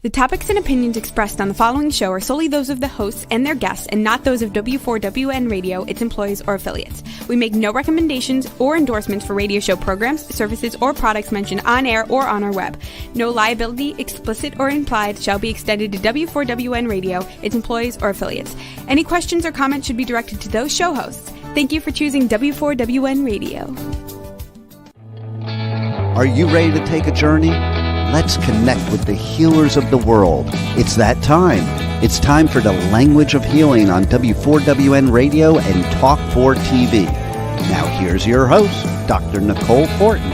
The topics and opinions expressed on the following show are solely those of the hosts and their guests and not those of W4WN Radio, its employees, or affiliates. We make no recommendations or endorsements for radio show programs, services, or products mentioned on air or on our web. No liability, explicit or implied, shall be extended to W4WN Radio, its employees, or affiliates. Any questions or comments should be directed to those show hosts. Thank you for choosing W4WN Radio. Are you ready to take a journey? Let's connect with the healers of the world. It's that time. It's time for the Language of Healing on W4WN Radio and Talk4 TV. Now here's your host, Dr. Nicole Fortin.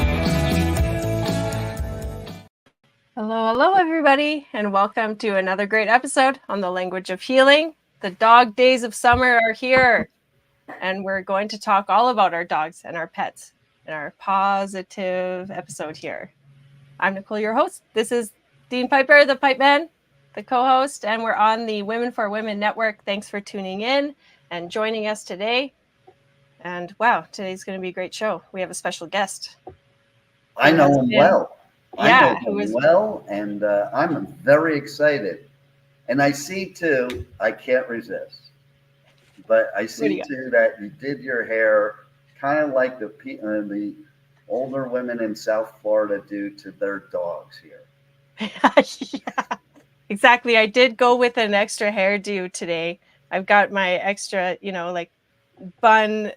Hello, everybody, and welcome to another great episode on the Language of Healing. The dog days of summer are here, and we're going to talk all about our dogs and our pets in our Paws-itive episode here. I'm Nicole, your host. This is Dean Piper, the Pipe Man, the co-host, and we're on the Women for Women Network. Thanks for tuning in and joining us today. And wow, today's going to be a great show. We have a special guest. I know him well. Yeah, I know him well, and I'm very excited. And I see, too, I can't resist, but I see, too, that you did your hair kind of like the older women in South Florida do to their dogs here. Yeah, exactly. I did go with an extra hairdo today. I've got my extra, like bun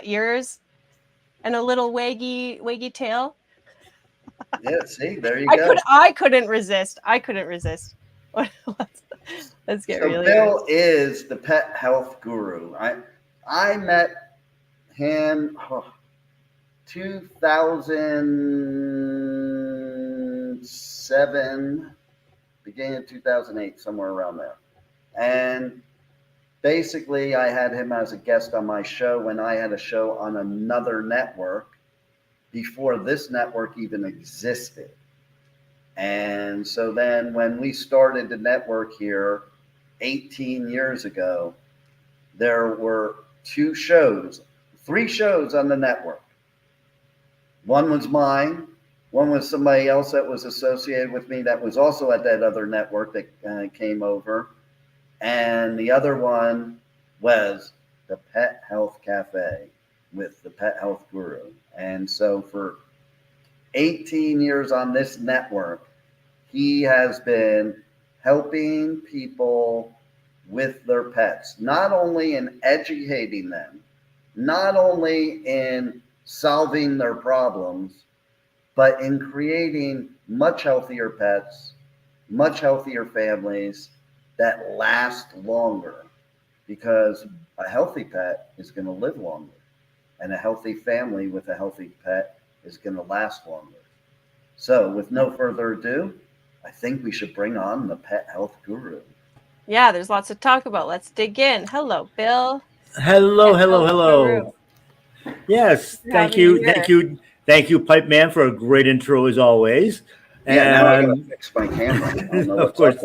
ears and a little waggy tail. Yeah, see, there you go. I couldn't resist. Let's get really. Bill is the pet health guru. I met him. 2007, beginning of 2008, somewhere around there. And basically, I had him as a guest on my show when I had a show on another network before this network even existed. And so then when we started the network here 18 years ago, there were three shows on the network. One was mine. One was somebody else that was associated with me that was also at that other network that came over. And the other one was the Pet Health Café with the Pet Health Guru. And so for 18 years on this network, he has been helping people with their pets, not only in educating them, not only in solving their problems, but in creating much healthier pets, much healthier families that last longer, because a healthy pet is going to live longer, and a healthy family with a healthy pet is going to last longer. So with no further ado, I think we should bring on the Pet Health Guru. Yeah, there's lots to talk about. Let's dig in. Hello, Bill. Hello. Yes, thank you, Pipe Man, for a great intro as always. Yeah, now I gotta fix my camera. I don't know of course.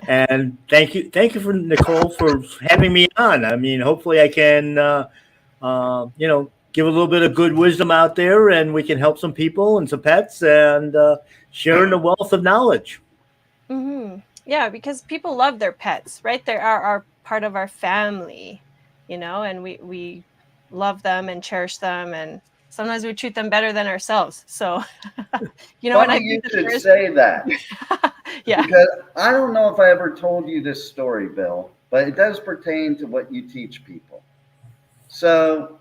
And thank you for Nicole for having me on. I mean, hopefully I can, give a little bit of good wisdom out there, and we can help some people and some pets, and sharing the wealth of knowledge. Mm-hmm. Yeah, because people love their pets, right? They are part of our family, and we love them and cherish them, and sometimes we treat them better than ourselves. So, you should say that. Yeah. Because I don't know if I ever told you this story, Bill, but it does pertain to what you teach people. So,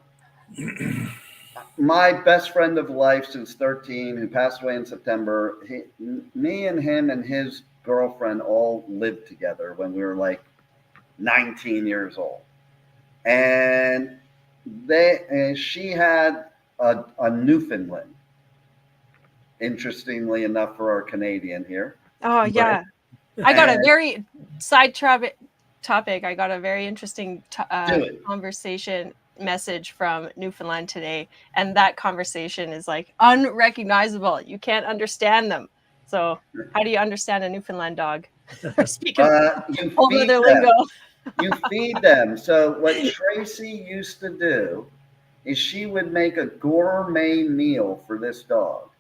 my best friend of life since 13, who passed away in September, me and him and his girlfriend all lived together when we were like 19 years old. And she had a Newfoundland, interestingly enough for our Canadian here. Oh, yeah. I got a very topic. I got a very interesting conversation message from Newfoundland today. And that conversation is like unrecognizable. You can't understand them. So how do you understand a Newfoundland dog? Speaking whole other lingo. You feed them. So what Tracy used to do is she would make a gourmet meal for this dog.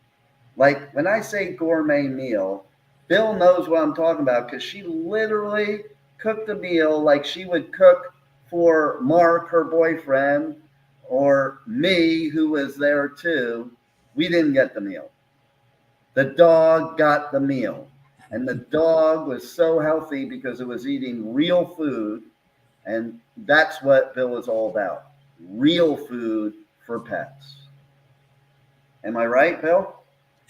Like when I say gourmet meal, Bill knows what I'm talking about because she literally cooked a meal like she would cook for Mark, her boyfriend, or me, who was there too. We didn't get the meal. The dog got the meal. And the dog was so healthy because it was eating real food. And that's what Bill is all about. Real food for pets. Am I right, Bill?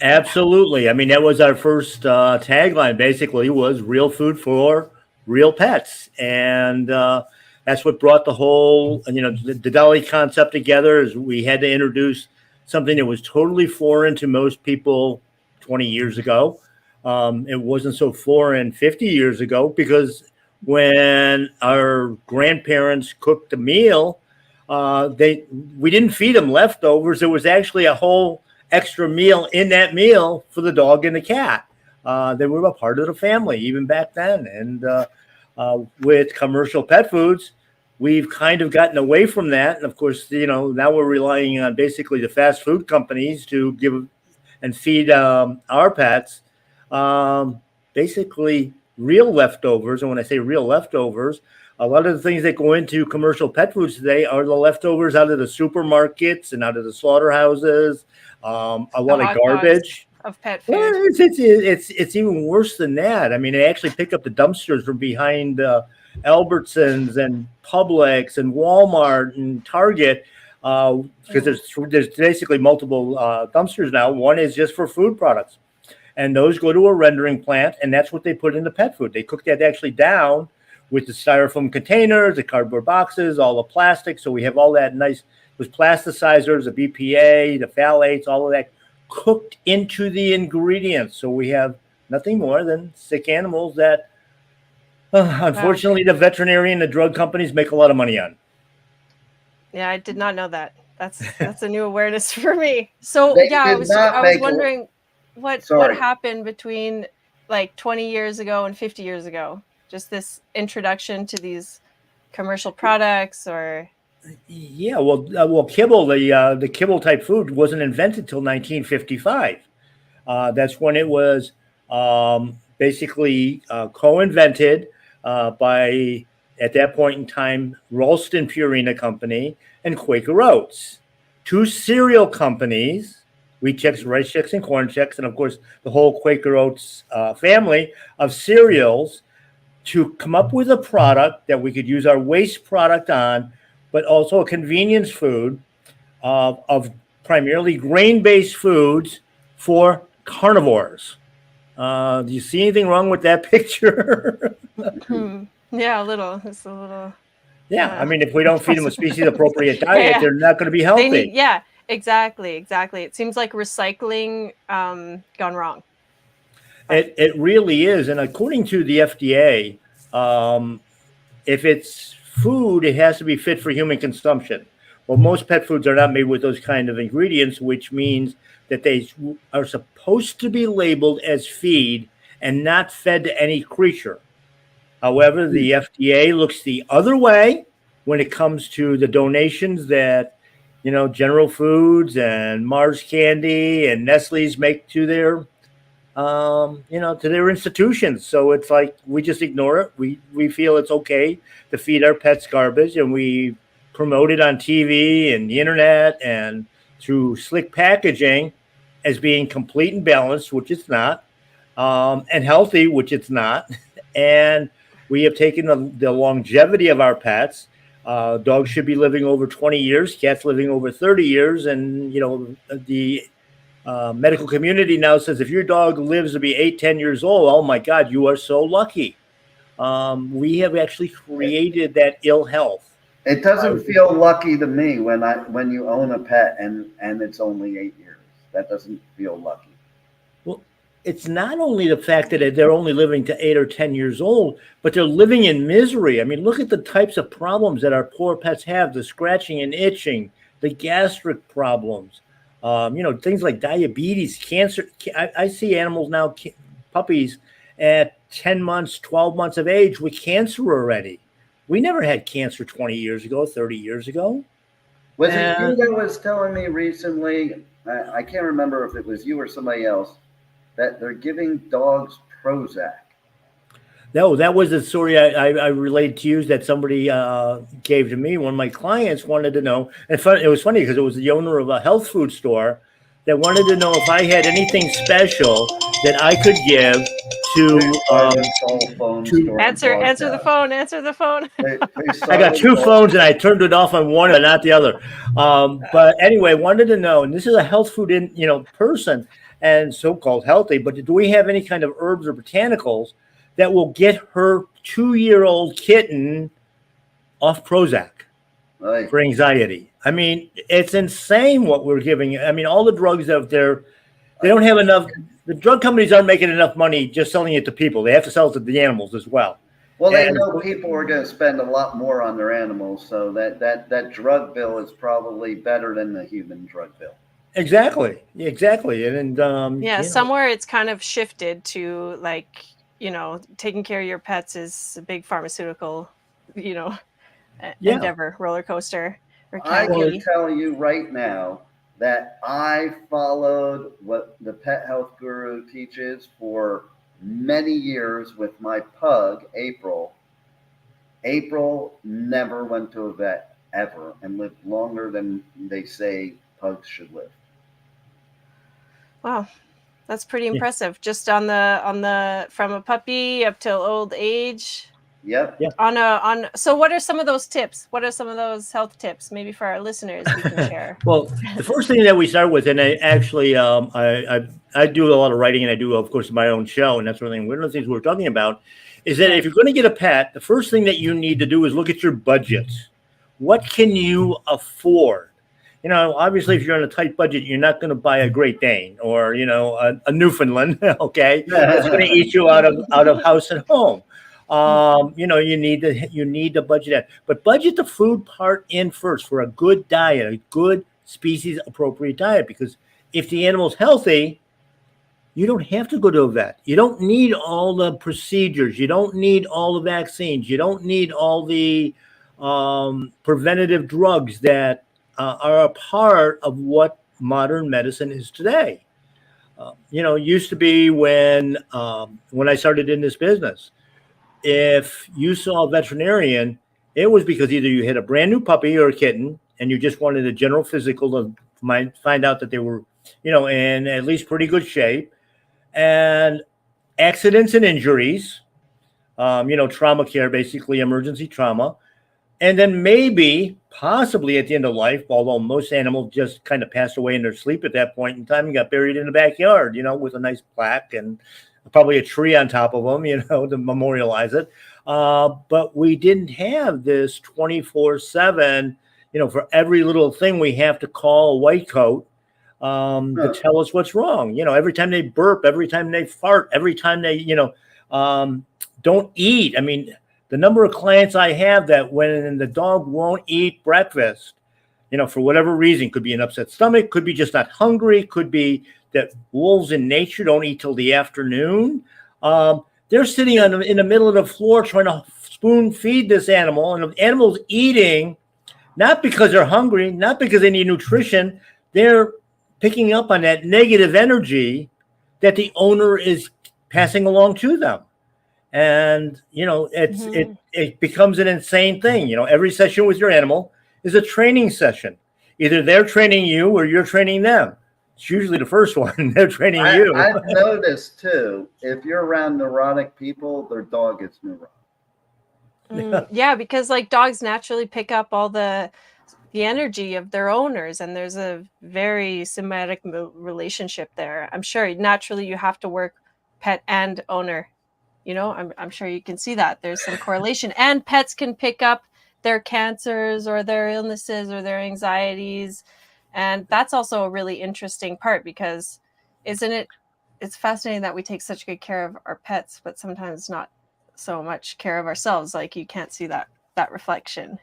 Absolutely. I mean, that was our first tagline, basically, was real food for real pets. And that's what brought the whole, the deli concept together, is we had to introduce something that was totally foreign to most people 20 years ago. It wasn't so foreign 50 years ago, because when our grandparents cooked a meal, we didn't feed them leftovers. There was actually a whole extra meal in that meal for the dog and the cat. They were a part of the family even back then. And with commercial pet foods, we've kind of gotten away from that. And of course, now we're relying on basically the fast food companies to give and feed our pets basically real leftovers. And when I say real leftovers, a lot of the things that go into commercial pet foods today are the leftovers out of the supermarkets and out of the slaughterhouses. A lot of garbage of pet food. Well, it's even worse than that. I mean, they actually pick up the dumpsters from behind Albertsons and Publix and Walmart and Target, because there's basically multiple dumpsters now. One is just for food products, and those go to a rendering plant, and that's what they put in the pet food. They cook that actually down with the styrofoam containers, the cardboard boxes, all the plastic. So we have all that nice, those plasticizers, the BPA, the phthalates, all of that cooked into the ingredients. So we have nothing more than sick animals that, unfortunately, the veterinarian, the drug companies make a lot of money on. Yeah, I did not know that. That's a new awareness for me. So I was wondering what happened between like 20 years ago and 50 years ago. Just this introduction to these commercial products, or yeah, well, kibble, the kibble type food wasn't invented till 1955. That's when it was basically co-invented by, at that point in time, Ralston Purina Company and Quaker Oats, two cereal companies, Wheat Chex, Rice Chex, and Corn Chex, and of course the whole Quaker Oats family of cereals, to come up with a product that we could use our waste product on, but also a convenience food of primarily grain-based foods for carnivores. Do you see anything wrong with that picture? Yeah, a little. It's a little. Yeah, I mean, if we don't feed them a species-appropriate diet, they're not going to be healthy. Exactly. It seems like recycling gone wrong. It really is. And according to the FDA, if it's food, it has to be fit for human consumption. Well, most pet foods are not made with those kind of ingredients, which means that they are supposed to be labeled as feed and not fed to any creature. However, the FDA looks the other way when it comes to the donations that, General Foods and Mars Candy and Nestle's make to their to their institutions. So it's like we just ignore it. We feel it's okay to feed our pets garbage, and we promote it on TV and the internet and through slick packaging as being complete and balanced, which it's not, and healthy, which it's not. And we have taken the longevity of our pets. Dogs should be living over 20 years, cats living over 30 years, and the medical community now says if your dog lives to be 8-10 years old, oh my God, you are so lucky. We have actually created that ill health. It doesn't feel lucky to me when you own a pet and it's only 8 years. That doesn't feel lucky. Well, it's not only the fact that they're only living to 8 or 10 years old, but they're living in misery. I mean, look at the types of problems that our poor pets have: the scratching and itching, the gastric problems. Things like diabetes, cancer. I see animals now, puppies at 10 months, 12 months of age with cancer already. We never had cancer 20 years ago, 30 years ago. Was it you that was telling me recently, I can't remember if it was you or somebody else, that they're giving dogs Prozac. No, that was the story I relayed to you that somebody gave to me. One of my clients wanted to know, and it was funny because it was the owner of a health food store that wanted to know if I had anything special that I could give to answer the phone. I got two phones and I turned it off on one and not the other. But anyway, wanted to know, and this is a health food person and so-called healthy, but do we have any kind of herbs or botanicals that will get her 2-year-old kitten off Prozac for anxiety? I mean, it's insane what we're giving. I mean, all the drugs out there, they don't have enough. The drug companies aren't making enough money just selling it to people. They have to sell it to the animals as well. Well, they know people are going to spend a lot more on their animals, so that drug bill is probably better than the human drug bill. Exactly. And somewhere it's kind of shifted to like, taking care of your pets is a big pharmaceutical, endeavor, roller coaster. I can tell you right now that I followed what the Pet Health Guru teaches for many years with my pug, April. April never went to a vet ever and lived longer than they say pugs should live. Wow. That's pretty impressive. Just on the from a puppy up till old age. Yep. So what are some of those tips? What are some of those health tips maybe for our listeners we can share? Well, the first thing that we start with, and I actually I do a lot of writing and I do, of course, my own show, and that's one of the things we're talking about is that if you're going to get a pet, the first thing that you need to do is look at your budget. What can you afford? Obviously, if you're on a tight budget, you're not going to buy a Great Dane or, a Newfoundland, okay? That's going to eat you out of house and home. You need to budget that. But budget the food part in first for a good diet, a good species-appropriate diet, because if the animal's healthy, you don't have to go to a vet. You don't need all the procedures. You don't need all the vaccines. You don't need all the preventative drugs that are a part of what modern medicine is today. Used to be when I started in this business, if you saw a veterinarian, it was because either you had a brand new puppy or a kitten and you just wanted a general physical to find out that they were, in at least pretty good shape, and accidents and injuries, trauma care, basically emergency trauma. And then maybe, possibly at the end of life, although most animals just kind of passed away in their sleep at that point in time and got buried in the backyard, with a nice plaque and probably a tree on top of them, to memorialize it. But we didn't have this 24/7, for every little thing we have to call a white coat to tell us what's wrong. Every time they burp, every time they fart, every time they, don't eat. I mean, the number of clients I have that when the dog won't eat breakfast, for whatever reason, could be an upset stomach, could be just not hungry, could be that wolves in nature don't eat till the afternoon. They're sitting in the middle of the floor trying to spoon feed this animal, and the animal's eating not because they're hungry, not because they need nutrition. They're picking up on that negative energy that the owner is passing along to them. And, it becomes an insane thing. Every session with your animal is a training session. Either they're training you or you're training them. It's usually the first one. They're training you. I've noticed, too, if you're around neurotic people, their dog gets neurotic. Yeah, because like dogs naturally pick up all the energy of their owners, and there's a very symbiotic relationship there. I'm sure naturally you have to work pet and owner. I'm sure you can see that there's some correlation, and pets can pick up their cancers or their illnesses or their anxieties. And that's also a really interesting part, because it's fascinating that we take such good care of our pets, but sometimes not so much care of ourselves. Like you can't see that reflection,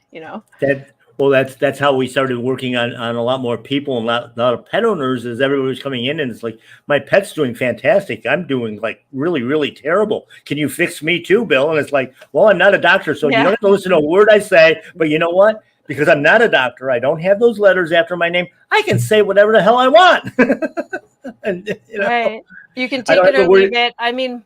That's how we started working on a lot more people and a lot of pet owners, as everybody was coming in and it's like, my pet's doing fantastic. I'm doing like really, really terrible. Can you fix me too, Bill? And it's like, well, I'm not a doctor, so you don't have to listen to a word I say, but you know what? Because I'm not a doctor, I don't have those letters after my name. I can say whatever the hell I want. And, right. You can take it or leave it. I mean,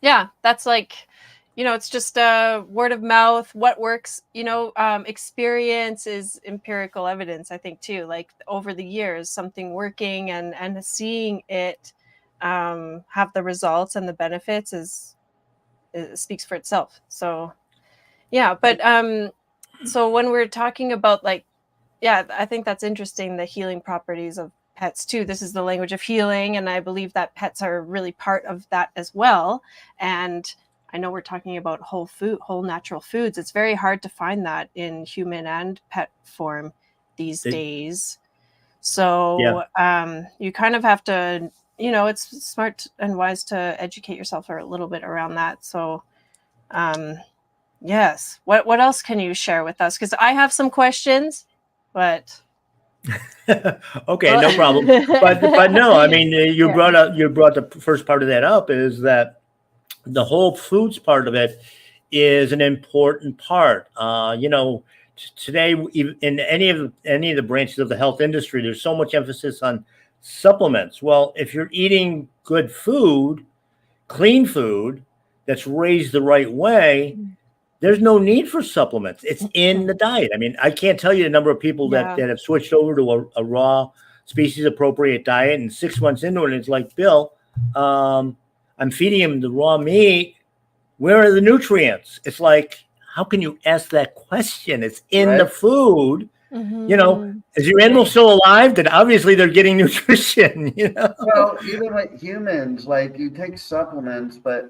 Yeah, that's like, it's just word of mouth, what works, experience is empirical evidence, I think, too. Like over the years, something working and seeing it have the results and the benefits it speaks for itself. So, yeah. But so when we're talking about like, yeah, I think that's interesting, the healing properties of pets too. This is the language of healing, and I believe that pets are really part of that as well. And I know we're talking about whole natural foods. It's very hard to find that in human and pet form these days. So you kind of have to, it's smart and wise to educate yourself a little bit around that. So yes. What else can you share with us? Because I have some questions, but Okay, no problem. But no, I mean, you brought the first part of that up, is that the whole foods part of it is an important part. Today, in any of the branches of the health industry, there's so much emphasis on supplements. Well, if you're eating good food, clean food that's raised the right way, there's no need for supplements. It's in the diet. I mean, I can't tell you the number of people that have switched over to a raw, species appropriate diet, and 6 months into it, it's like, Bill, I'm feeding him the raw meat. Where are the nutrients? It's like, how can you ask that question? It's in the food. Is your animal still alive? Then obviously they're getting nutrition. Well, even with humans, like you take supplements, but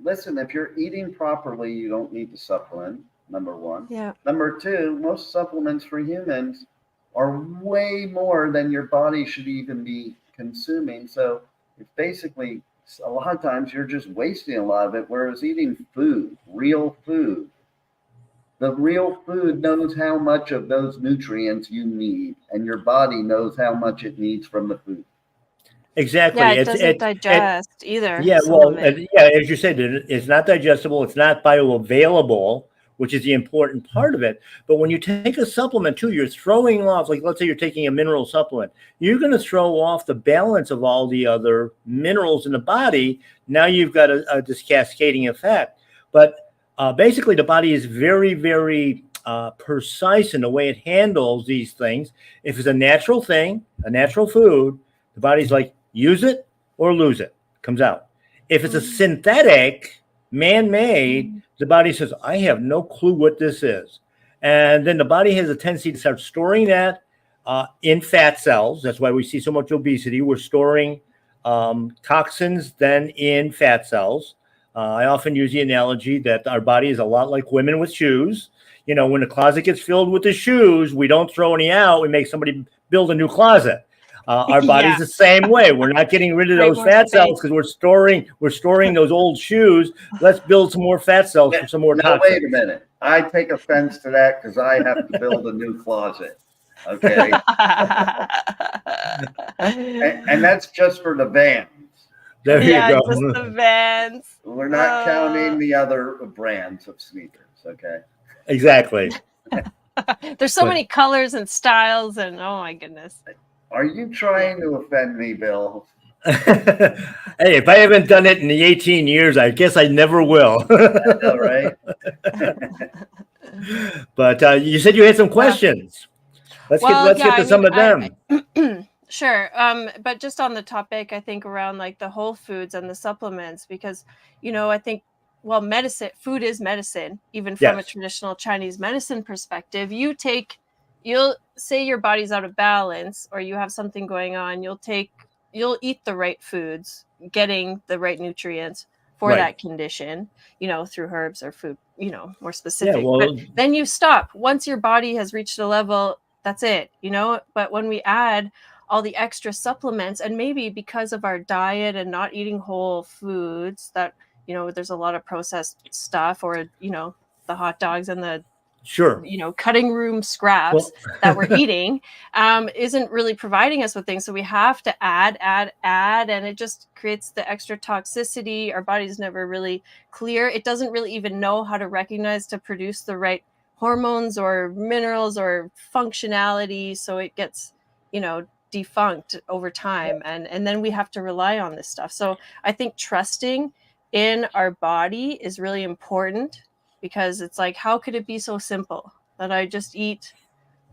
listen, if you're eating properly, you don't need to supplement, number one. Yeah. Number two, most supplements for humans are way more than your body should even be consuming. So it's basically, a lot of times you're just wasting a lot of it, whereas eating food, real food, the real food knows how much of those nutrients you need, and your body knows how much it needs from the food. Exactly. Yeah, it doesn't digest either. Yeah, well, as you said, it's not digestible. It's not bioavailable, which is the important part of it. But when you take a supplement too, you're throwing off, like let's say you're taking a mineral supplement, you're going to throw off the balance of all the other minerals in the body. Now you've got this cascading effect. But basically, the body is very, very precise in the way it handles these things. If it's a natural thing, a natural food, the body's like, use it or lose it, comes out. If it's a synthetic, man-made, the body says, I have no clue what this is. And then the body has a tendency to start storing that in fat cells. That's why we see so much obesity. We're storing toxins then in fat cells. I often use the analogy that our body is a lot like women with shoes. When the closet gets filled with the shoes, we don't throw any out. We make somebody build a new closet. Our body's the same way. We're not getting rid of those fat cells because we're storing those old shoes. Let's build some more fat cells for some more toxins. Wait a minute. I take offense to that because I have to build a new closet. Okay. and that's just for the Vans. There you go. Just the Vans. We're not counting the other brands of sneakers. Okay. Exactly. There's so many colors and styles, and oh my goodness. Are you trying to offend me, Bill? Hey, if I haven't done it in the 18 years, I guess I never will. I know, right? But you said you had some questions. Let's get to some of them. Sure. But just on the topic, I think around like the whole foods and the supplements, because, I think, food is medicine, even from a traditional Chinese medicine perspective. You'll say your body's out of balance or you have something going on, you'll eat the right foods, getting the right nutrients for that condition, through herbs or food, more specific. But then you stop. Once your body has reached a level, that's it, But when we add all the extra supplements, and maybe because of our diet and not eating whole foods, that, there's a lot of processed stuff, or, the hot dogs and the cutting room scraps that we're eating isn't really providing us with things. So we have to add, and it just creates the extra toxicity. Our body's never really clear. It doesn't really even know how to recognize to produce the right hormones or minerals or functionality. So it gets, defunct over time, and then we have to rely on this stuff. So I think trusting in our body is really important, because it's like, how could it be so simple that I just eat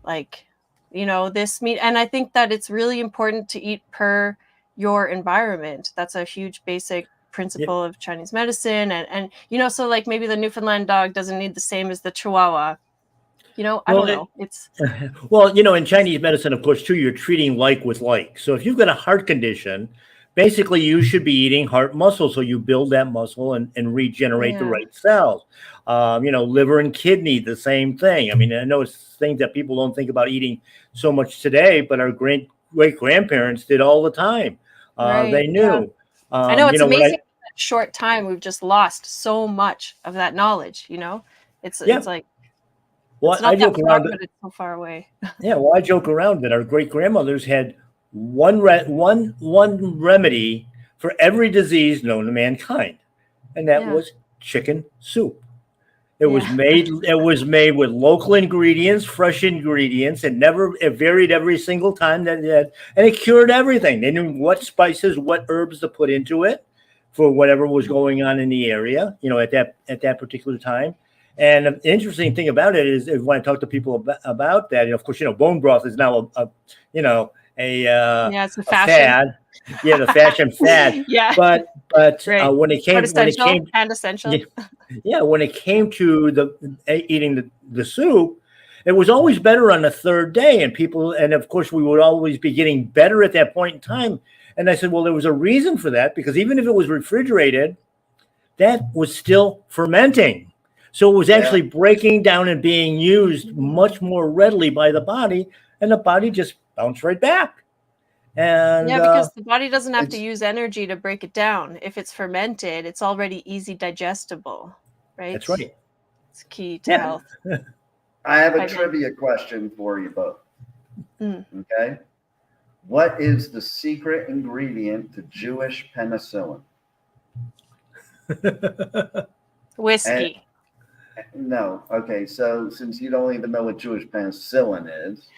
like, this meat? And I think that it's really important to eat per your environment. That's a huge basic principle of Chinese medicine. And so like maybe the Newfoundland dog doesn't need the same as the Chihuahua. I don't know. It's well, in Chinese medicine, of course, too, you're treating like with like. So if you've got a heart condition, basically you should be eating heart muscle, so you build that muscle and regenerate the right cells. Liver and kidney, the same thing. I mean, I know it's things that people don't think about eating so much today, but our great grandparents did all the time. They knew. Yeah. I know, it's amazing. In that short time, we've just lost so much of that knowledge. It's like. Well, it's not I joke around, but it's so far away. I joke around that our great grandmothers had one remedy for every disease known to mankind, and that was chicken soup. It was made with local ingredients, fresh ingredients, and it varied every single time and it cured everything. They knew what spices, what herbs to put into it for whatever was going on in the area, at that particular time. And the interesting thing about it is when I talk to people about that, of course, bone broth is now it's a fashion fad. Yeah, the fashion fad. Yeah. But when it came and essential. When it came to eating the soup, it was always better on the third day, and of course we would always be getting better at that point in time. And I said, well, there was a reason for that, because even if it was refrigerated, that was still fermenting. So it was actually breaking down and being used much more readily by the body, and the body just bounced right back. And because the body doesn't have to use energy to break it down. If it's fermented, it's already easy digestible, right? That's right. It's key to health. I have a trivia question for you both. Okay. What is the secret ingredient to Jewish penicillin? Whiskey. No. Okay. So since you don't even know what Jewish penicillin is,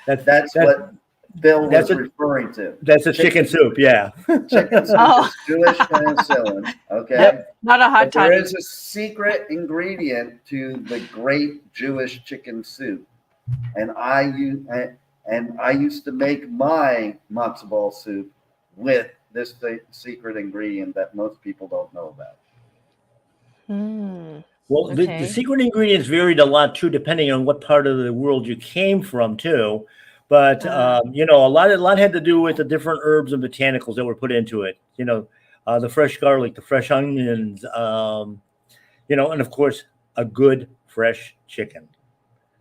that's what Bill was referring to. That's a chicken soup. Yeah. Chicken soup is Jewish penicillin. Okay. Yep. Not a hot toddy. There is a secret ingredient to the great Jewish chicken soup, and I used to make my matzo ball soup with this secret ingredient that most people don't know about. Well, the secret ingredients varied a lot too, depending on what part of the world you came from too. But a lot had to do with the different herbs and botanicals that were put into it. The fresh garlic, the fresh onions, and of course a good fresh chicken.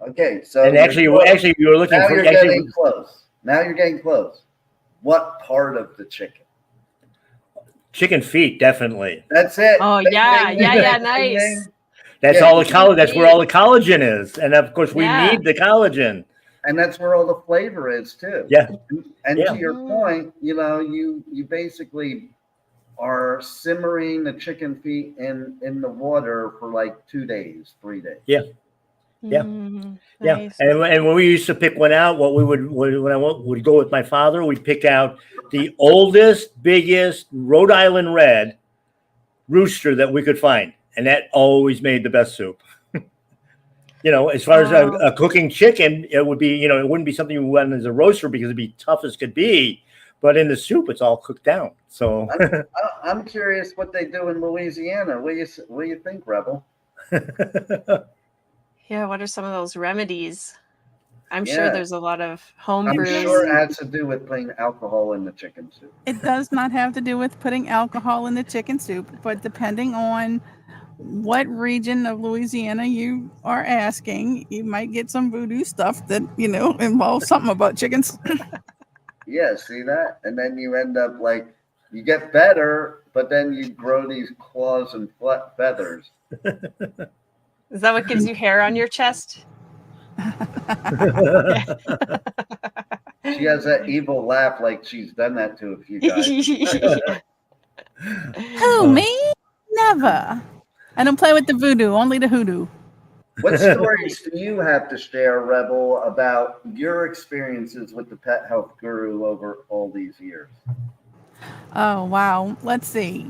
Okay, so and actually, you were looking now for. You're getting close. Now you're getting close. What part of the chicken? Chicken feet, definitely. That's it. Oh yeah, nice. That's all the collagen. That's where all the collagen is, and of course we need the collagen. And that's where all the flavor is too. Yeah. And to your point, you basically are simmering the chicken feet in the water for like 2 days, 3 days. Yeah. Yeah. Nice. And when we used to pick one out, when I would go with my father, we'd pick out the oldest, biggest Rhode Island red rooster that we could find. And that always made the best soup. As far as a cooking chicken, it would be, it wouldn't be something you went as a roaster because it'd be tough as could be. But in the soup, it's all cooked down. So I'm curious what they do in Louisiana. What do you think, Rebel? Yeah, what are some of those remedies? I'm sure there's a lot of home brews. I'm sure it has to do with putting alcohol in the chicken soup. It does not have to do with putting alcohol in the chicken soup, but depending on what region of Louisiana you are asking, you might get some voodoo stuff that, involves something about chickens. Yeah, see that? And then you end up like, you get better, but then you grow these claws and feathers. Is that what gives you hair on your chest? She has that evil laugh like she's done that to a few guys. Who, me? Never. I don't play with the voodoo, only the hoodoo. What stories do you have to share, Rebel, about your experiences with the pet health guru over all these years? Oh, wow. Let's see.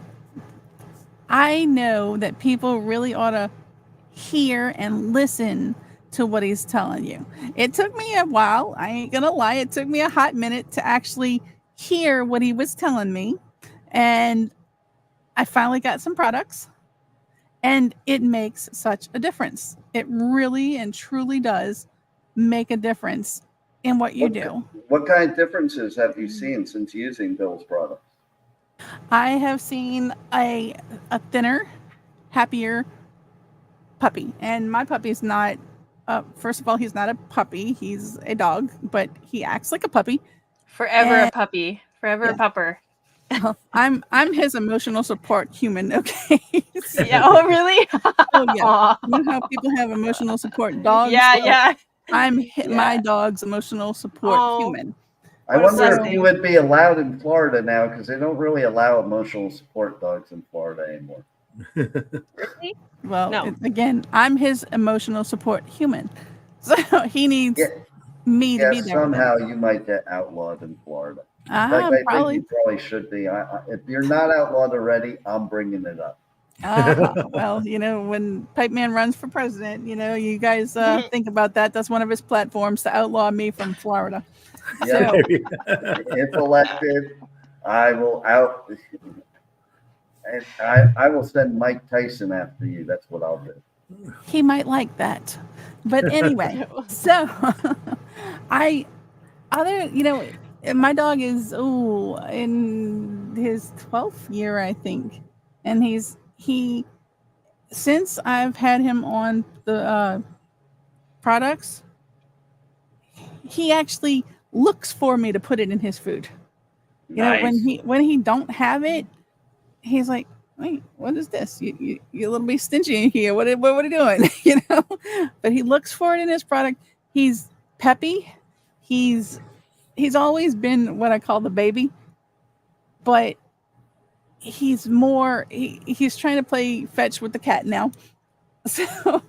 I know that people really ought to hear and listen to what he's telling you. It took me a while. I ain't going to lie. It took me a hot minute to actually hear what he was telling me. And I finally got some products. And it makes such a difference. It really and truly does make a difference in what you do. What kind of differences have you seen since using Bill's products? I have seen a thinner, happier puppy. And my puppy's not, first of all, he's not a puppy. He's a dog, but he acts like a puppy. Forever a puppy. Forever a pupper. I'm his emotional support human, okay? Yeah. Oh, really? Oh, yeah. You know how people have emotional support dogs? Yeah. I'm my dog's emotional support human. I wonder if you would be allowed in Florida now, because they don't really allow emotional support dogs in Florida anymore. Really? Well, again, I'm his emotional support human. So he needs me to be there. Somehow you might get outlawed in Florida. I think you probably should be. If you're not outlawed already, I'm bringing it up. Well, when Pipe Man runs for president, you guys think about that. That's one of his platforms, to outlaw me from Florida. Yeah. So, if elected, I will I will send Mike Tyson after you. That's what I'll do. He might like that. But anyway, so my dog is in his 12th year, I think. And he since I've had him on the products, he actually looks for me to put it in his food. Nice. When he don't have it, he's like, wait, what is this? You're a little bit stingy in here. What are you doing? But he looks for it in his product. He's peppy. He's always been what I call the baby, but he's more, he's trying to play fetch with the cat now. So,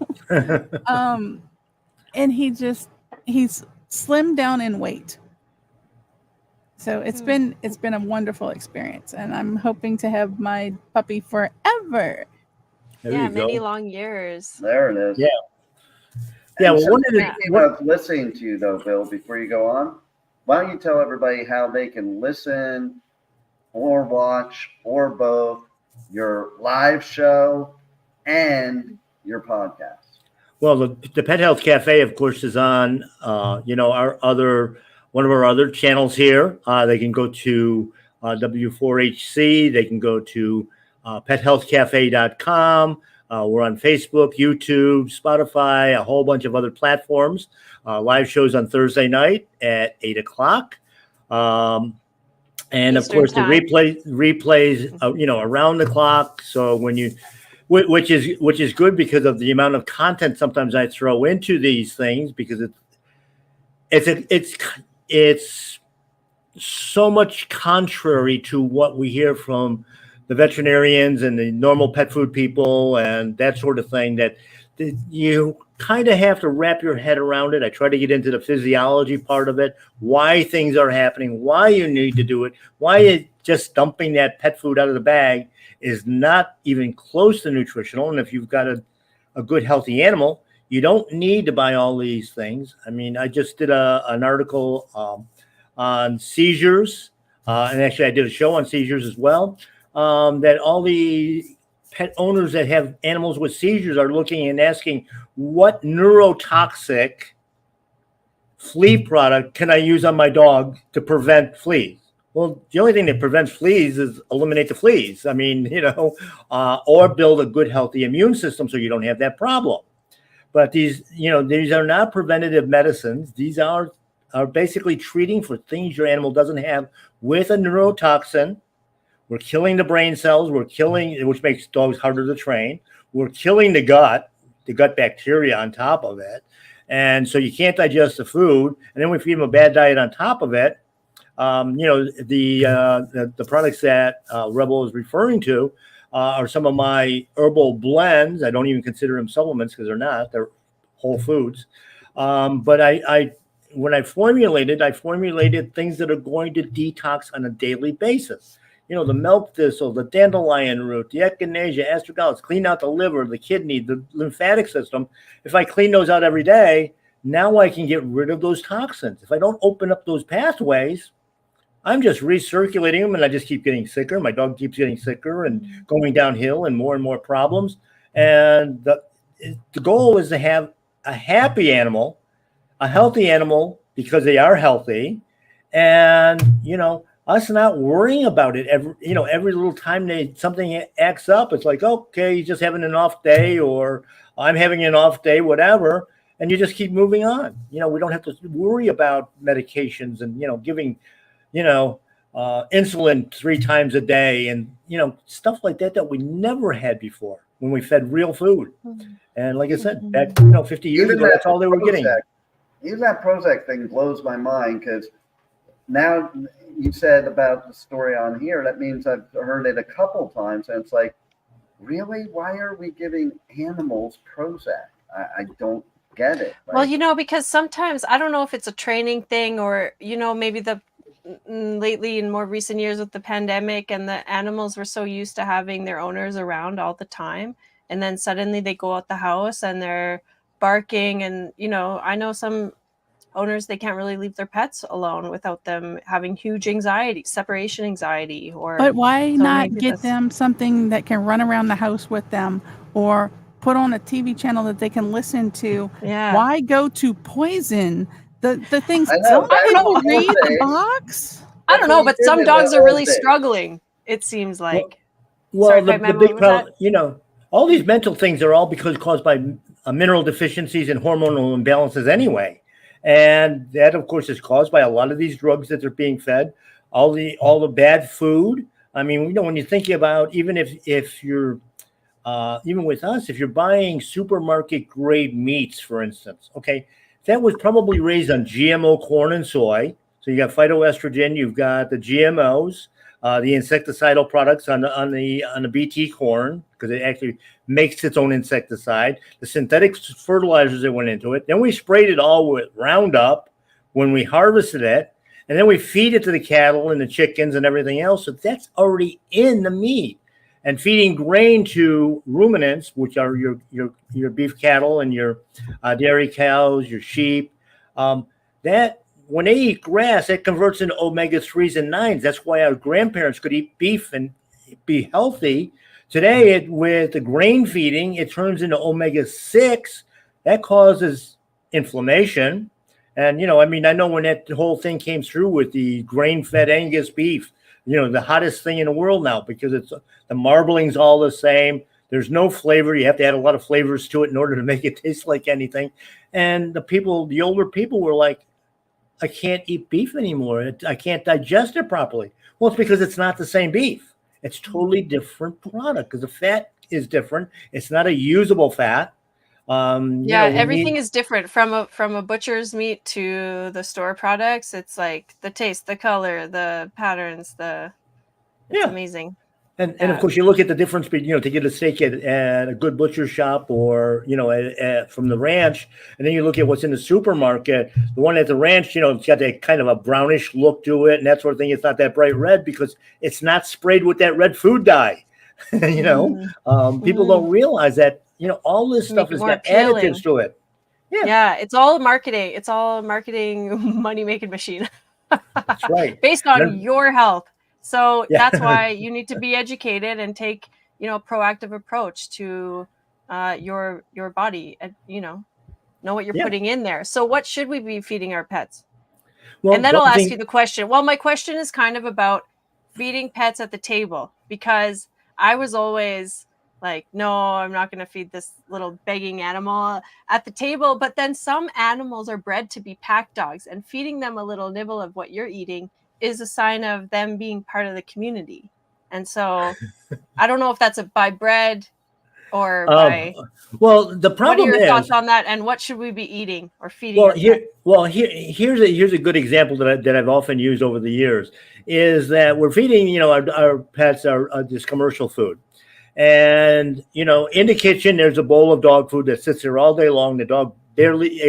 and he's slimmed down in weight. So it's been a wonderful experience, and I'm hoping to have my puppy forever. Many long years. There it is. Yeah. Yeah. Well, speaking of listening to you, though, Bill, before you go on, why don't you tell everybody how they can listen or watch or both your live show and your podcast? Well, the Pet Health Cafe, of course, is on one of our other channels here. They can go to W4HC. They can go to PetHealthCafe.com. We're on Facebook, YouTube, Spotify, a whole bunch of other platforms. Live shows on Thursday night at 8:00. And of course, the replays, around the clock. So which is good because of the amount of content sometimes I throw into these things, because it's so much contrary to what we hear from the veterinarians and the normal pet food people and that sort of thing, that you kind of have to wrap your head around it. I try to get into the physiology part of it, why things are happening, why you need to do it, why just dumping that pet food out of the bag is not even close to nutritional. And if you've got a good, healthy animal, you don't need to buy all these things. I mean, I just did an article on seizures, and actually I did a show on seizures as well, that all the pet owners that have animals with seizures are looking and asking, what neurotoxic flea product can I use on my dog to prevent fleas? Well, the only thing that prevents fleas is eliminate the fleas. I mean, or build a good, healthy immune system so you don't have that problem. But these are not preventative medicines. These are basically treating for things your animal doesn't have with a neurotoxin. We're killing the brain cells. Which makes dogs harder to train. We're killing the gut bacteria on top of it. And so you can't digest the food. And then we feed them a bad diet on top of it. The products that Rebel is referring to are some of my herbal blends. I don't even consider them supplements because they're not. They're Whole Foods. But when I formulated things that are going to detox on a daily basis. The milk thistle, the dandelion root, the echinacea, astragalus, clean out the liver, the kidney, the lymphatic system. If I clean those out every day, now I can get rid of those toxins. If I don't open up those pathways, I'm just recirculating them, and I just keep getting sicker. My dog keeps getting sicker and going downhill and more problems. And the goal is to have a happy animal, a healthy animal, because they are healthy, and us not worrying about it every little time something acts up. It's like, okay, he's just having an off day, or I'm having an off day, whatever, and you just keep moving on. We don't have to worry about medications and giving insulin 3 times a day and stuff like that we never had before when we fed real food. And like I said, back 50 years ago, that's all they were getting. Even that Prozac thing blows my mind, because now you said about the story on here, that means I've heard it a couple times, and it's like, really? Why are we giving animals Prozac? I don't get it. Right? Well, because sometimes, I don't know if it's a training thing, or maybe lately in more recent years with the pandemic, and the animals were so used to having their owners around all the time, and then suddenly they go out the house and they're barking, and I know some owners, they can't really leave their pets alone without them having huge anxiety, separation anxiety. But why not get them something that can run around the house with them, or put on a TV channel that they can listen to? Yeah. Why go to poison? The things. I don't know. Read the box. I don't know, but some dogs are really struggling, it seems like. Well, the big problem, all these mental things are all caused by mineral deficiencies and hormonal imbalances anyway. And that, of course, is caused by a lot of these drugs that they're being fed, all the bad food. I mean, when you think about, even if you're, even with us, if you're buying supermarket grade meats, for instance, okay, that was probably raised on GMO corn and soy. So you got phytoestrogen, you've got the GMOs, the insecticidal products on the BT corn, because it actually makes its own insecticide, the synthetic fertilizers that went into it. Then we sprayed it all with Roundup when we harvested it, and then we feed it to the cattle and the chickens and everything else. So that's already in the meat. And feeding grain to ruminants, which are your beef cattle and your dairy cows, your sheep, that when they eat grass, it converts into omega-3s and 9s. That's why our grandparents could eat beef and be healthy. Today, with the grain feeding, it turns into omega-6. That causes inflammation. And, I know when that whole thing came through with the grain-fed Angus beef, the hottest thing in the world now, because the marbling's all the same. There's no flavor. You have to add a lot of flavors to it in order to make it taste like anything. And the older people were like, I can't eat beef anymore. I can't digest it properly. Well, it's because it's not the same beef. It's totally different product, because the fat is different. It's not a usable fat. Everything is different from a butcher's meat to the store products. It's like the taste, the color, the patterns, it's amazing. And of course, you look at the difference between, to get a steak at a good butcher shop, or, from the ranch, and then you look at what's in the supermarket. The one at the ranch, it's got that kind of a brownish look to it and that sort of thing. It's not that bright red because it's not sprayed with that red food dye. People don't realize that, all this stuff has got additives to it. Yeah, it's all marketing. It's all marketing, money-making machine. That's right. Based on your health. So that's why you need to be educated and take, a proactive approach to your body, and know what you're putting in there. So what should we be feeding our pets? Well, and then I'll ask you the question. Well, my question is kind of about feeding pets at the table, because I was always like, no, I'm not going to feed this little begging animal at the table. But then some animals are bred to be pack dogs, and feeding them a little nibble of what you're eating is a sign of them being part of the community. And so I don't know if that's by bread or by. Well, the problem what are your is, thoughts on that, and what should we be eating or feeding? Here's a good example that I've often used over the years, is that we're feeding our pets this commercial food, and in the kitchen there's a bowl of dog food that sits there all day long. The dog barely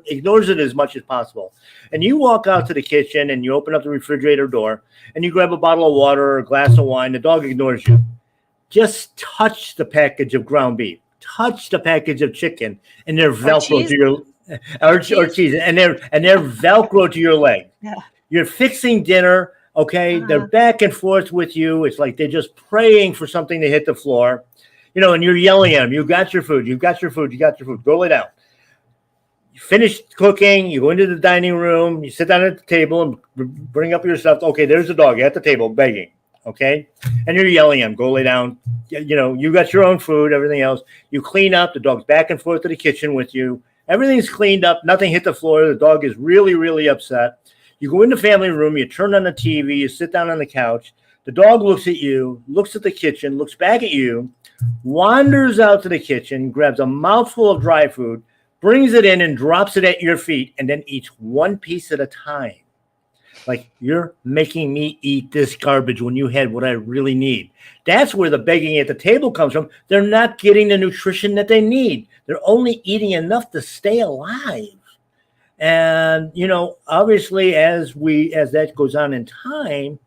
ignores it as much as possible. And you walk out to the kitchen and you open up the refrigerator door and you grab a bottle of water or a glass of wine. The dog ignores you. Just touch the package of ground beef, touch the package of chicken, and they're Velcro to your or cheese, and they're Velcro to your leg. Yeah. You're fixing dinner. Okay, they're back and forth with you. It's like they're just praying for something to hit the floor, and you're yelling at them. You got your food. You got your food. You got your food. Go lay down. You finish cooking. You go into the dining room. You sit down at the table and bring up your stuff. Okay, there's the dog at the table begging. Okay, and you're yelling at him. Go lay down. You got your own food. Everything else. You clean up. The dog's back and forth to the kitchen with you. Everything's cleaned up. Nothing hit the floor. The dog is really, really upset. You go in the family room, you turn on the TV, you sit down on the couch. The dog looks at you, looks at the kitchen, looks back at you, wanders out to the kitchen, grabs a mouthful of dry food, brings it in and drops it at your feet, and then eats one piece at a time. Like, you're making me eat this garbage when you had what I really need. That's where the begging at the table comes from. They're not getting the nutrition that they need. They're only eating enough to stay alive. And, obviously, as that goes on in time,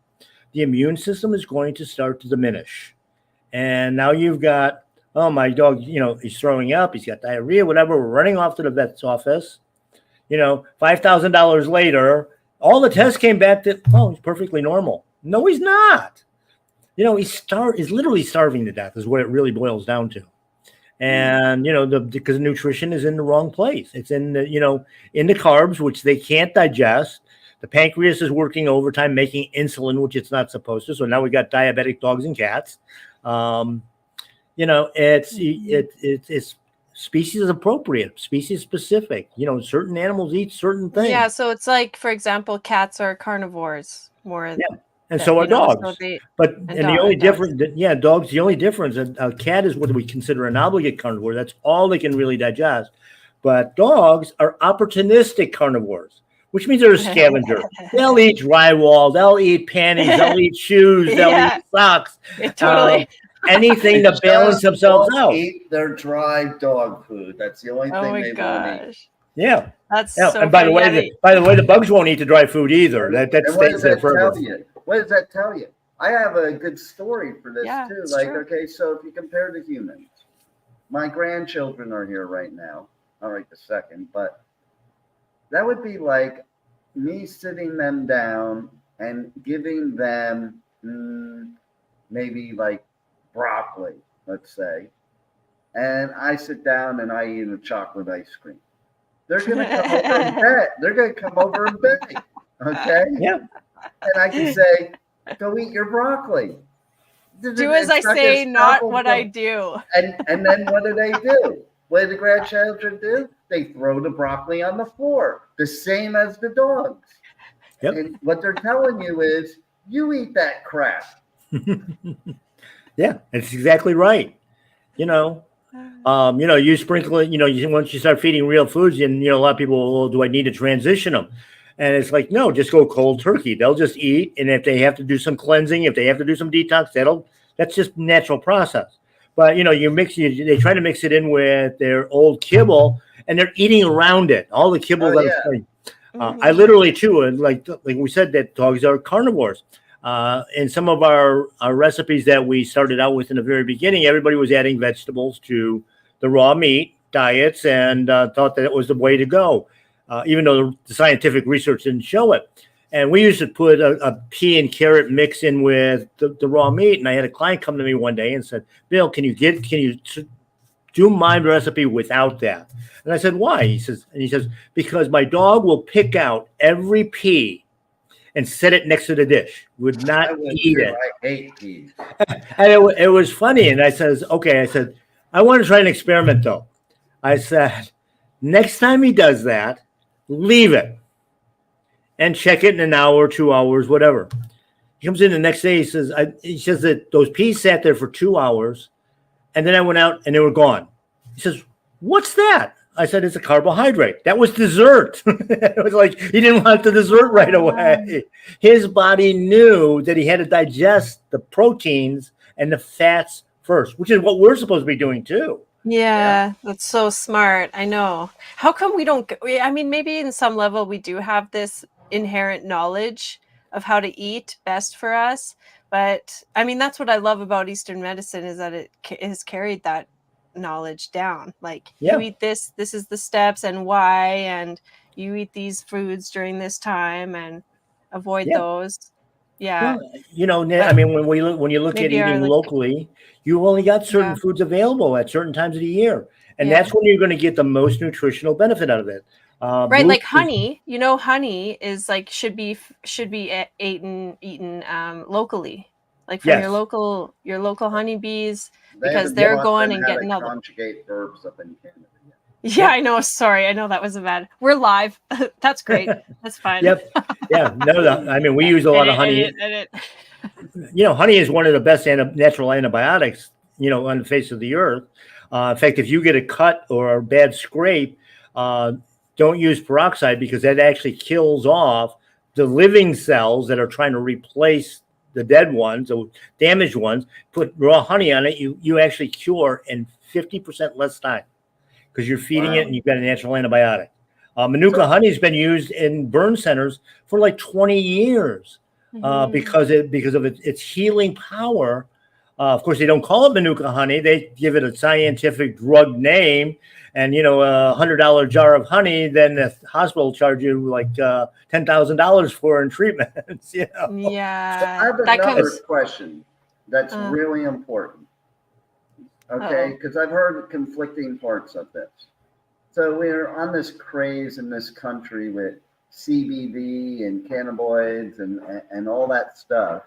the immune system is going to start to diminish. And now you've got, oh, my dog, he's throwing up. He's got diarrhea, whatever. We're running off to the vet's office. $5,000 later, all the tests came back that, oh, he's perfectly normal. No, he's not. He's literally starving to death is what it really boils down to. And, because nutrition is in the wrong place. It's in the, in the carbs, which they can't digest. The pancreas is working overtime, making insulin, which it's not supposed to. So now we got diabetic dogs and cats. It's species appropriate, species specific. Certain animals eat certain things. Yeah. So it's like, for example, cats are carnivores more. Yeah. And so are dogs. Dogs, the only difference, dogs, the only difference, a cat is what we consider an obligate carnivore. That's all they can really digest. But dogs are opportunistic carnivores, which means they're a scavenger. They'll eat drywall, they'll eat panties, they'll eat shoes, they'll eat socks. Totally. Anything to balance themselves out. Eat their dry dog food. That's the only thing they won't eat. Yeah. That's so and by the way, the bugs won't eat the dry food either. That stays there forever. What does that tell you? I have a good story for this too. Like, true. Okay, so if you compare the humans, my grandchildren are here right now. Not right this second, but that would be like me sitting them down and giving them maybe like broccoli, let's say, and I sit down and I eat a chocolate ice cream. They're gonna come over and beg. They're gonna come over and beg. Okay. Yeah. And I can say, go eat your broccoli. Do as I say, not what I do. And then what do? What do the grandchildren do? They throw the broccoli on the floor, the same as the dogs. Yep. And what they're telling you is, you eat that crap. Yeah, that's exactly right. You sprinkle it, once you start feeding real foods, and, a lot of people, well, do I need to transition them? And it's like, no, just go cold turkey. They'll just eat. And if they have to do some cleansing, if they have to do some detox, that's just natural process. But, they try to mix it in with their old kibble and they're eating around it. All the kibble. I literally too, like we said, that dogs are carnivores. In some of our recipes that we started out with in the very beginning, everybody was adding vegetables to the raw meat diets and thought that it was the way to go. Even though the scientific research didn't show it. And we used to put a pea and carrot mix in with the raw meat. And I had a client come to me one day and said, Bill, can you do my recipe without that? And I said, why? He says, because my dog will pick out every pea and set it next to the dish, would not eat it. I hate peas. And it was funny. And I said, I want to try an experiment though. I said, next time he does that, leave it and check it in an hour, 2 hours, whatever. He comes in the next day. He says that those peas sat there for 2 hours, and then I went out and they were gone. He says, "What's that?" I said, "It's a carbohydrate." That was dessert. It was like he didn't want the dessert right away. His body knew that he had to digest the proteins and the fats first, which is what we're supposed to be doing too. Yeah, that's so smart. I know. How come we don't? I mean, maybe in some level we do have this inherent knowledge of how to eat best for us. But I mean, that's what I love about Eastern medicine is that it has carried that knowledge down. Like you Yeah. eat this, this is the steps and why, and you eat these foods during this time and avoid Yeah. those. Yeah, Well, you know, but I mean, when you look at maybe our eating like locally, you only got certain yeah, foods available at certain times of the year, and yeah. that's when you're going to get the most nutritional benefit out of it. Right, like Blueberries, honey, honey is like should be eaten locally. Like from yes, your local honeybees They because haven't they're yep, taught going them and how to getting all the conjugate verbs up in Canada yet. Yeah, yep, I know. Sorry. I know that was a bad. We're live. That's great. That's fine. yep, yeah. No, I mean, we use a lot of Edit, honey. edit, edit. You know, honey is one of the best natural antibiotics, you know, on the face of the earth. In fact, if you get a cut or a bad scrape, uh, don't use peroxide because that actually kills off the living cells that are trying to replace the dead ones or damaged ones. Put raw honey on it, you actually cure in 50% less time because you're feeding it Wow. and you've got a natural antibiotic. Manuka So, honey has been used in burn centers for like 20 years Mhm. because of its healing power. Of course, they don't call it Manuka honey; they give it a scientific drug name. And you know, $100 jar of honey, then the hospital charge you like $10,000 for in treatments. You know, so I Yeah, have that another comes. question that's Uh, really important. Okay, uh-oh. because I've heard conflicting parts of this. So we're on this craze in this country with CBD and cannabinoids and all that stuff.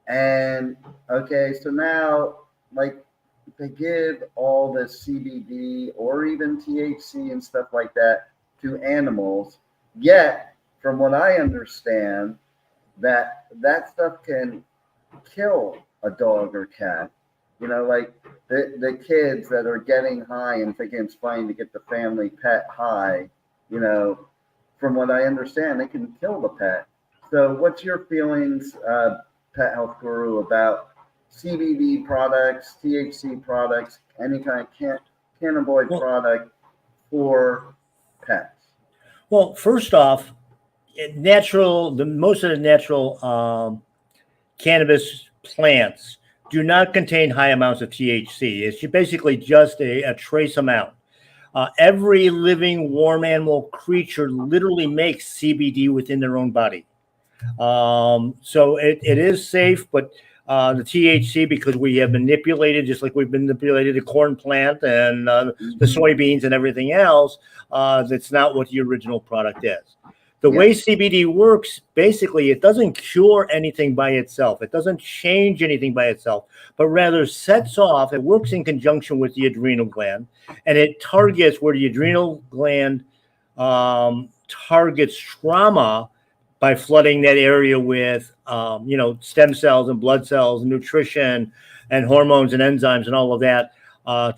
And okay, so now like they give all the CBD or even THC and stuff like that to animals. Yet, from what I understand, that stuff can kill a dog or cat. You know, like the kids that are getting high and thinking it's fine to get the family pet high, you know, from what I understand, it can kill the pet. So, what's your feelings, Pet Health Guru, about CBD products, THC products, any kind of cannabinoid well, product for pets? well, first off, most of the natural cannabis plants do not contain high amounts of THC. It's basically just a trace amount. Every living warm animal creature literally makes CBD within their own body. So it is safe, but the THC, because we have manipulated, just like we've manipulated the corn plant and the Mm-hmm. soybeans and everything else, that's not what the original product is. The way Yeah. CBD works, basically, it doesn't cure anything by itself. It doesn't change anything by itself, but rather sets off, it works in conjunction with the adrenal gland, and it targets where the adrenal gland targets trauma by flooding that area with, stem cells and blood cells, and nutrition and hormones and enzymes and all of that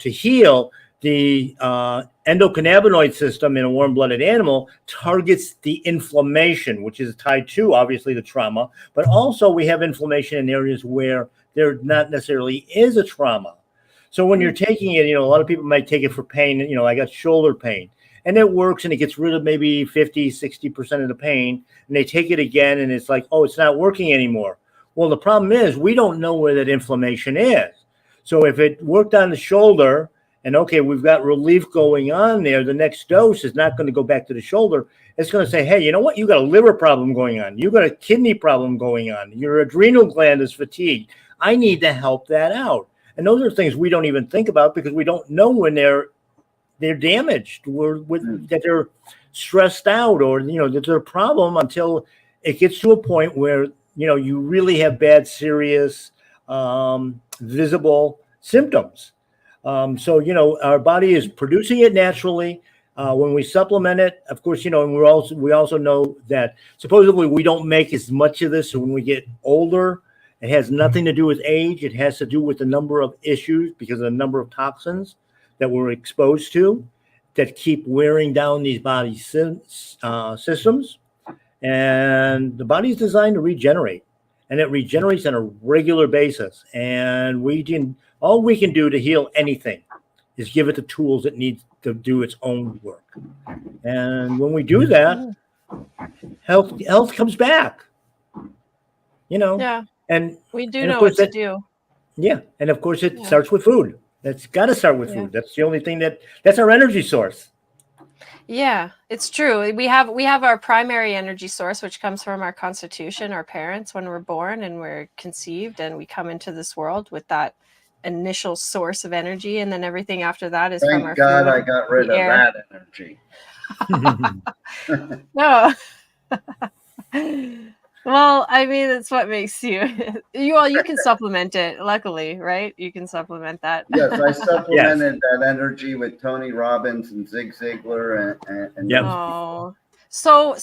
to heal. The endocannabinoid system in a warm-blooded animal targets the inflammation, which is tied to obviously the trauma, but also we have inflammation in areas where there not necessarily is a trauma. So when you're taking it, a lot of people might take it for pain. I got shoulder pain, and it works and it gets rid of maybe 50-60% of the pain, and they take it again and it's like, oh, it's not working anymore. Well, the problem is we don't know where that inflammation is. So if it worked on the shoulder and okay, we've got relief going on there, the next dose is not going to go back to the shoulder. It's going to say, hey, you know what? You got a liver problem going on. You got a kidney problem going on. Your adrenal gland is fatigued. I need to help that out. And those are things we don't even think about because we don't know when they're damaged or that they're stressed out or that they're a problem until it gets to a point where you really have bad, serious, visible symptoms. So our body is producing it naturally. When we supplement it, of course, and we also know that supposedly we don't make as much of this when we get older. It has nothing to do with age. It has to do with the number of issues because of the number of toxins that we're exposed to that keep wearing down these body systems. And the body is designed to regenerate, and it regenerates on a regular basis. And all we can do to heal anything is give it the tools it needs to do its own work. And when we do that, health comes back. Yeah, and we do and of know course what to do. yeah, and of course it Yeah. starts with food. That's got to start with Yeah. food. That's the only thing that's our energy source. Yeah, it's true. We have our primary energy source, which comes from our constitution, our parents, when we're born and we're conceived, and we come into this world with that initial source of energy, and then everything after that is from our Thank God food, I got rid the of air. that energy. No. Well, I mean, it's what makes you. You can supplement it. Luckily, right? You can supplement that. Yes, I supplemented that energy with Tony Robbins and Zig Ziglar and Yep. Oh, so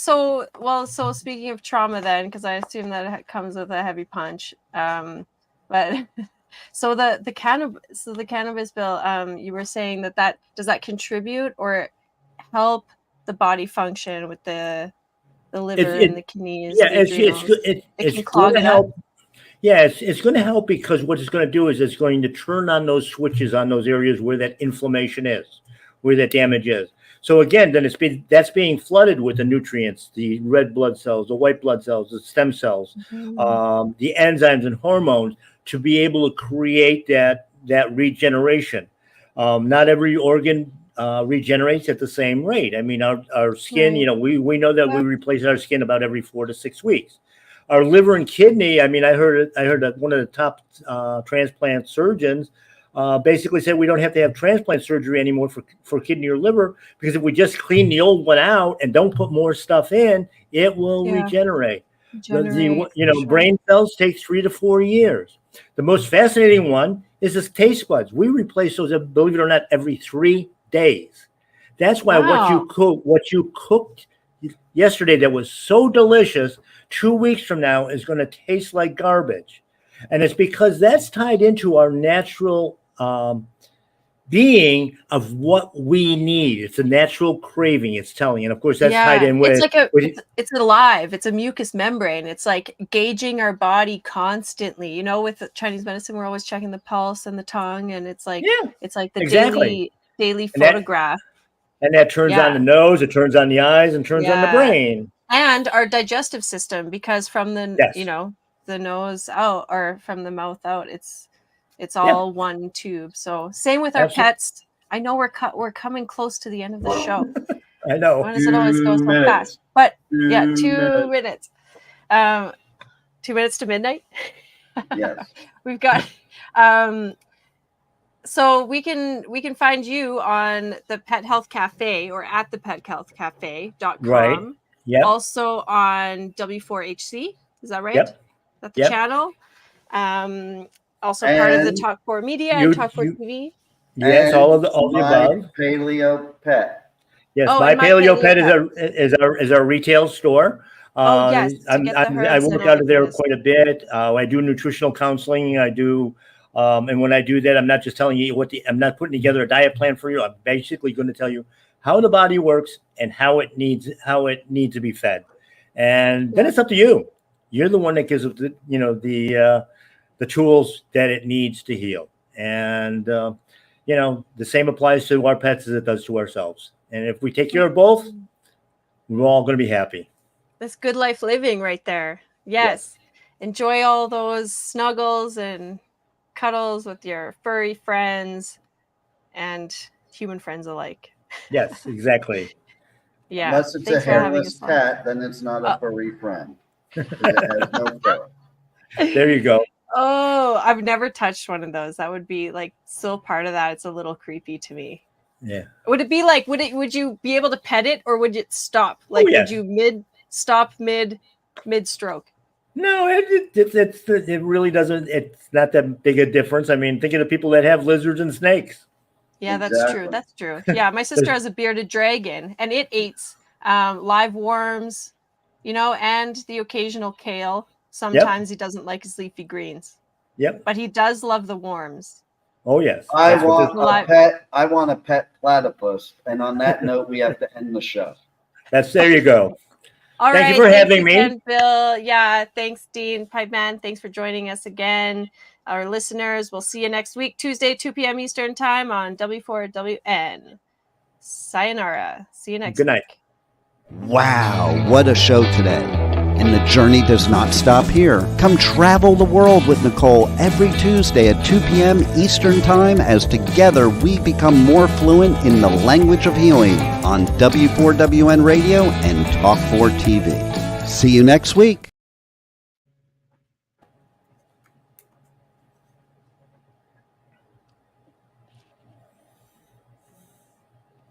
speaking of trauma, then, because I assume that it comes with a heavy punch. But so the cannabis bill. You were saying that does that contribute or help the body function with the liver and the kidneys? Yeah, the adrenals? it's can going clog to it help. Yeah, it's going to help because what it's going to do is it's going to turn on those switches on those areas where that inflammation is, where that damage is. So again, then that's being flooded with the nutrients, the red blood cells, the white blood cells, the stem cells, the enzymes and hormones to be able to create that regeneration. Not every organ regenerates at the same rate. I mean, our skin, we know that we replace our skin about every 4 to 6 weeks. Our liver and kidney, I mean, I heard that one of the top transplant surgeons basically said we don't have to have transplant surgery anymore for kidney or liver, because if we just clean the old one out and don't put more stuff in, it will regenerate. Brain cells take 3 to 4 years. The most fascinating one is the taste buds. We replace those, believe it or not, every 3 days. That's why what you cooked yesterday that was so delicious 2 weeks from now is going to taste like garbage. And it's because that's tied into our natural being of what we need. It's a natural craving, it's telling. And of course, that's tied in with... It's alive. It's a mucous membrane. It's like gauging our body constantly. With Chinese medicine, we're always checking the pulse and the tongue. And it's like, the daily photograph. And that turns on the nose, it turns on the eyes, and turns on the brain. And our digestive system, because from the the nose out or from the mouth out, it's all one tube. So same with our pets. I know we're coming close to the end of the show. I know. Why does it always go so fast? But 2 minutes. 2 minutes to midnight. Yes. We've got so we can find you on the Pet Health Cafe or at the pethealthcafe.com. Right. Yep. Also on W4HC. Is that right? Yep. That's the channel. Also part of the Talk 4 Media and Talk 4 TV. Yes, all of the above. Paleo Pet. Yes, My Paleo Pet is our retail store. Yes. I work out of there quite a bit. I do nutritional counseling. I do, and when I do that, I'm not just telling you I'm not putting together a diet plan for you. I'm basically going to tell you how the body works and how it needs to be fed. And then it's up to you. You're the one that gives it the tools that it needs to heal. And the same applies to our pets as it does to ourselves. And if we take care of both, we're all going to be happy. That's good life living right there. Yes. Enjoy all those snuggles and cuddles with your furry friends and human friends alike. Yes, exactly. Yeah. Unless it's a hairless cat, then it's not a furry friend. It has no fur. There you go. Oh, I've never touched one of those. That would be like still part of that. It's a little creepy to me. Yeah. Would it be like, would you be able to pet it or would it stop? Like, would you mid stroke? No, it really doesn't. It's not that big a difference. I mean, think of the people that have lizards and snakes. Yeah, that's true. That's true. Yeah, my sister has a bearded dragon, and it eats live worms, and the occasional kale. Sometimes he doesn't like his leafy greens. Yep. But he does love the worms. Oh yes. I want a pet platypus. And on that note, we have to end the show. There you go. All Thank right. you for Thanks having me. again, Bill. Yeah. Thanks, Dean. Pipeman. Thanks for joining us again. Our listeners, we'll see you next week, Tuesday, 2 p.m. Eastern Time on W4WN. Sayonara. See you next Good night. week. Wow, what a show today. And the journey does not stop here. Come travel the world with Nicole every Tuesday at 2 p.m. Eastern Time as together we become more fluent in the language of healing on W4WN Radio and Talk4 TV. See you next week.